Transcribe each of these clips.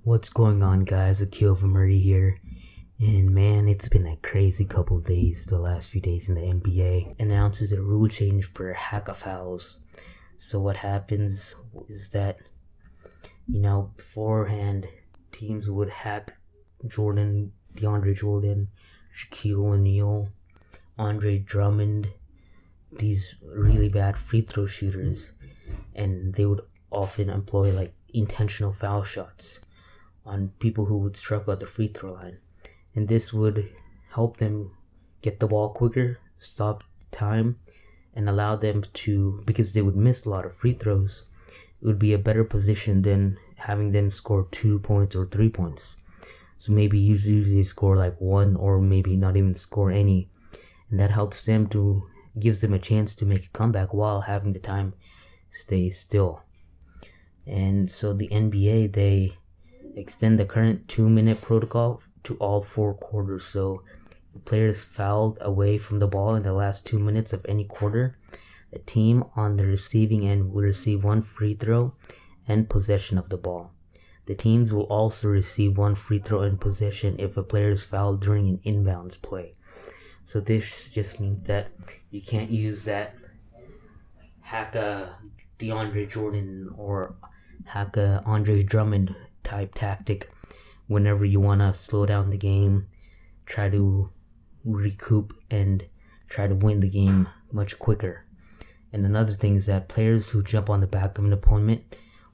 What's going on, guys? Akil Murray here. And man, it's been a crazy couple of days, the last few days in the NBA. Announces a rule change for hacka fouls. So what happens is that, beforehand, teams would hack DeAndre Jordan, Shaquille O'Neal, Andre Drummond, these really bad free throw shooters. And they would often employ intentional foul shots on people who would struggle at the free throw line. And this would help them get the ball quicker, stop time, and allow them to, because they would miss a lot of free throws, it would be a better position than having them score 2 points or 3 points. So maybe usually score one or maybe not even score any. And that helps them gives them a chance to make a comeback while having the time stay still. And so the NBA, they extend the current 2-minute protocol to all 4 quarters. So if players fouled away from the ball in the last 2 minutes of any quarter, the team on the receiving end will receive 1 free throw and possession of the ball. The teams will also receive 1 free throw and possession if a player is fouled during an inbounds play. So this just means that you can't use that hack a DeAndre Jordan or hack a Andre Drummond type tactic whenever you want to slow down the game, try to recoup and try to win the game much quicker. And another thing is that players who jump on the back of an opponent,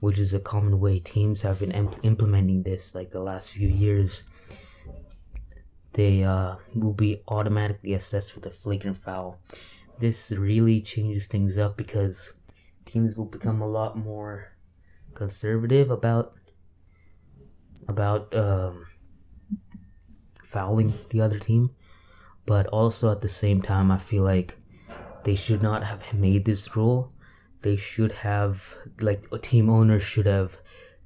which is a common way teams have been implementing this the last few years, they will be automatically assessed with a flagrant foul. This really changes things up because teams will become a lot more conservative about fouling the other team. But also at the same time, I feel like they should not have made this rule. They should have, a team owner should have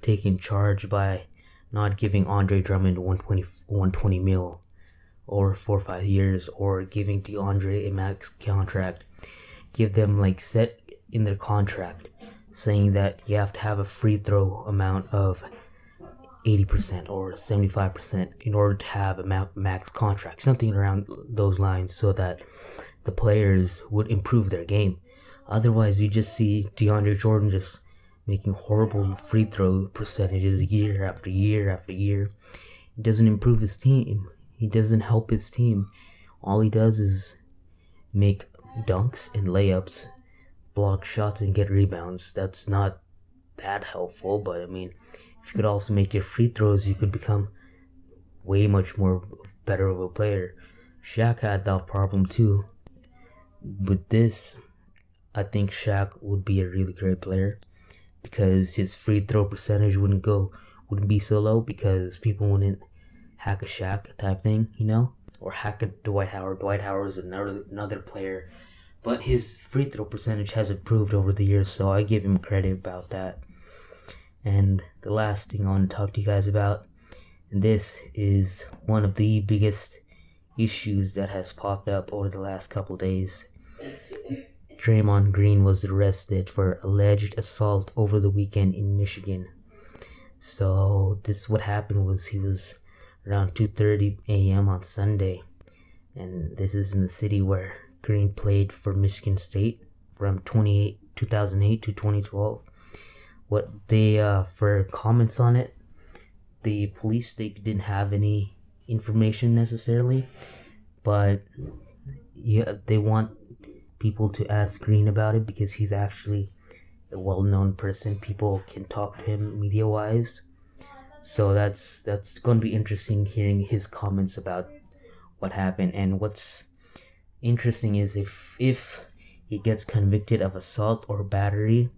taken charge by not giving Andre Drummond 120 mil or 4 or 5 years, or giving DeAndre a max contract. Give them set in their contract saying that you have to have a free throw amount of 80% or 75% in order to have a max contract, something around those lines, so that the players would improve their game. Otherwise, you just see DeAndre Jordan just making horrible free throw percentages year after year after year. He doesn't improve his team. He doesn't help his team. All he does is make dunks and layups, block shots, and get rebounds. That's not that helpful, but if you could also make your free throws, you could become way much more better of a player. Shaq had that problem too. With this, I think Shaq would be a really great player because his free throw percentage wouldn't be so low because people wouldn't hack a Shaq type thing, or hack a Dwight Howard. Dwight Howard is another player, but his free throw percentage has improved over the years, so I give him credit about that. And the last thing I want to talk to you guys about, and this is one of the biggest issues that has popped up over the last couple days. Draymond Green was arrested for alleged assault over the weekend in Michigan. So what happened was he was around 2:30 a.m. on Sunday, and this is in the city where Green played for Michigan State from 2008 to 2012. What they for comments on it, the police, they didn't have any information necessarily, but they want people to ask Green about it because he's actually a well-known person. People can talk to him media-wise, so that's going to be interesting hearing his comments about what happened. And what's interesting is if he gets convicted of assault or battery,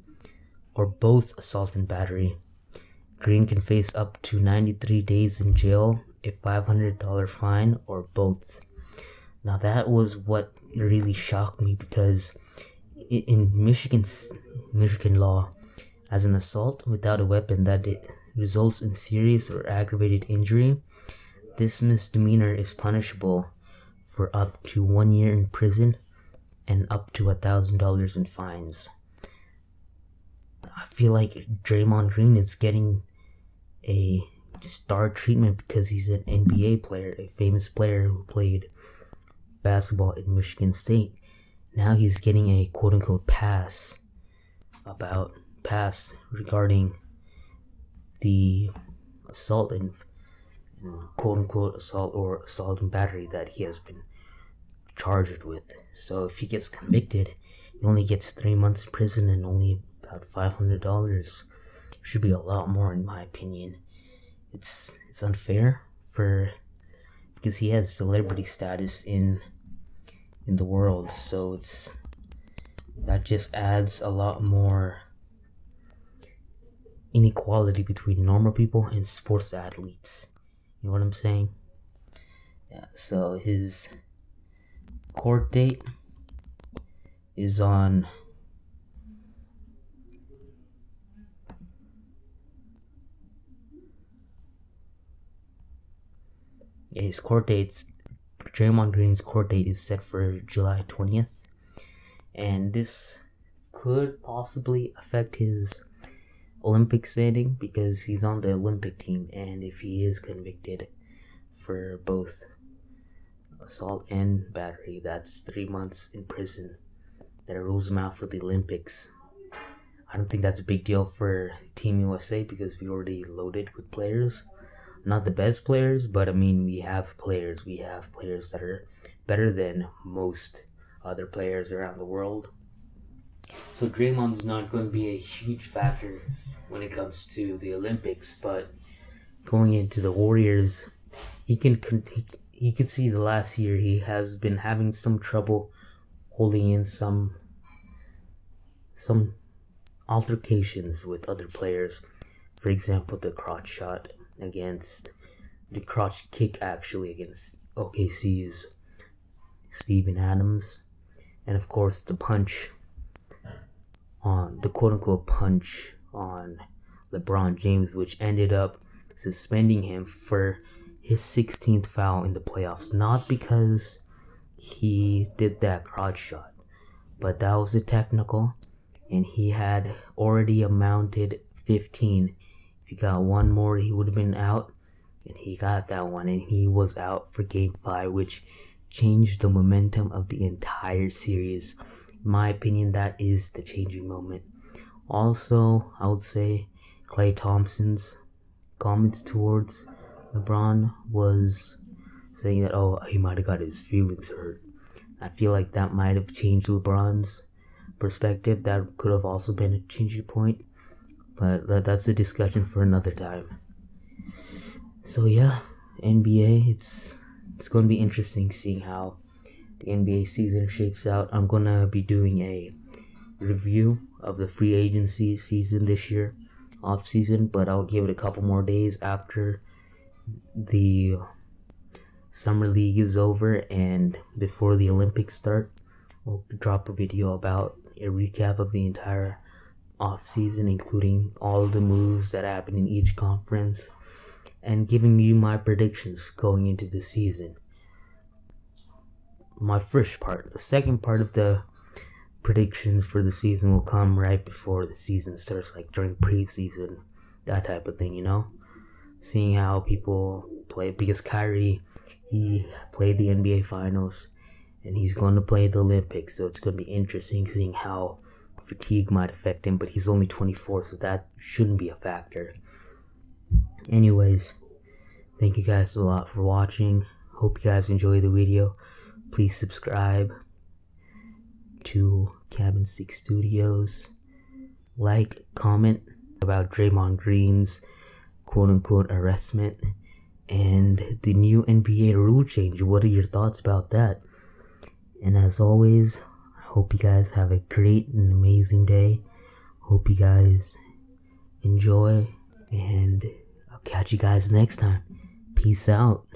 or both assault and battery, Green can face up to 93 days in jail, a $500 fine, or both. Now that was what really shocked me, because in Michigan law, as an assault without a weapon that it results in serious or aggravated injury, this misdemeanor is punishable for up to 1 year in prison and up to $1,000 in fines. I feel like Draymond Green is getting a star treatment because he's an NBA player, a famous player who played basketball at Michigan State. Now he's getting a quote-unquote pass regarding the assault and quote-unquote assault and battery that he has been charged with. So if he gets convicted, he only gets 3 months in prison and only about $500. Should be a lot more, in my opinion. It's unfair because he has celebrity status in the world, so that just adds a lot more inequality between normal people and sports athletes. You know what I'm saying? Yeah, so his court date is on Draymond Green's court date is set for July 20th, and this could possibly affect his Olympic standing because he's on the Olympic team, and if he is convicted for both assault and battery, that's 3 months in prison. That rules him out for the Olympics. I don't think that's a big deal for Team USA because we already loaded with players. Not the best players, but I mean, we have players. We have players that are better than most other players around the world. So Draymond's not going to be a huge factor when it comes to the Olympics, but going into the Warriors, you could see the last year he has been having some trouble holding in some altercations with other players. For example, the crotch kick against OKC's Steven Adams, and of course the quote-unquote punch on LeBron James, which ended up suspending him for his 16th foul in the playoffs. Not because he did that crotch shot, but that was a technical, and he had already amounted 15. If he got one more, he would have been out, and he got that one, and he was out for Game 5, which changed the momentum of the entire series. In my opinion, that is the changing moment. Also, I would say Klay Thompson's comments towards LeBron was saying that, he might have got his feelings hurt. I feel like that might have changed LeBron's perspective. That could have also been a changing point, but that's a discussion for another time. So yeah, NBA, it's going to be interesting seeing how the NBA season shapes out. I'm going to be doing a review of the free agency season this year, off season, but I'll give it a couple more days after the summer league is over and before the Olympics start. We'll drop a video about a recap of the entire off season, including all the moves that happened in each conference, and giving you my predictions going into the season. My first part. The second part of the predictions for the season will come right before the season starts, like during preseason, that type of thing, seeing how people play, because Kyrie, he played the NBA Finals and he's going to play the Olympics, so it's going to be interesting seeing how fatigue might affect him, but he's only 24, so that shouldn't be a factor. Anyways, thank you guys a lot for watching. Hope you guys enjoy the video. Please subscribe to Cabin 6 Studios. Like, comment about Draymond Green's quote-unquote arrestment and the new NBA rule change. What are your thoughts about that? And as always, I hope you guys have a great and amazing day. Hope you guys enjoy, and I'll catch you guys next time. Peace out.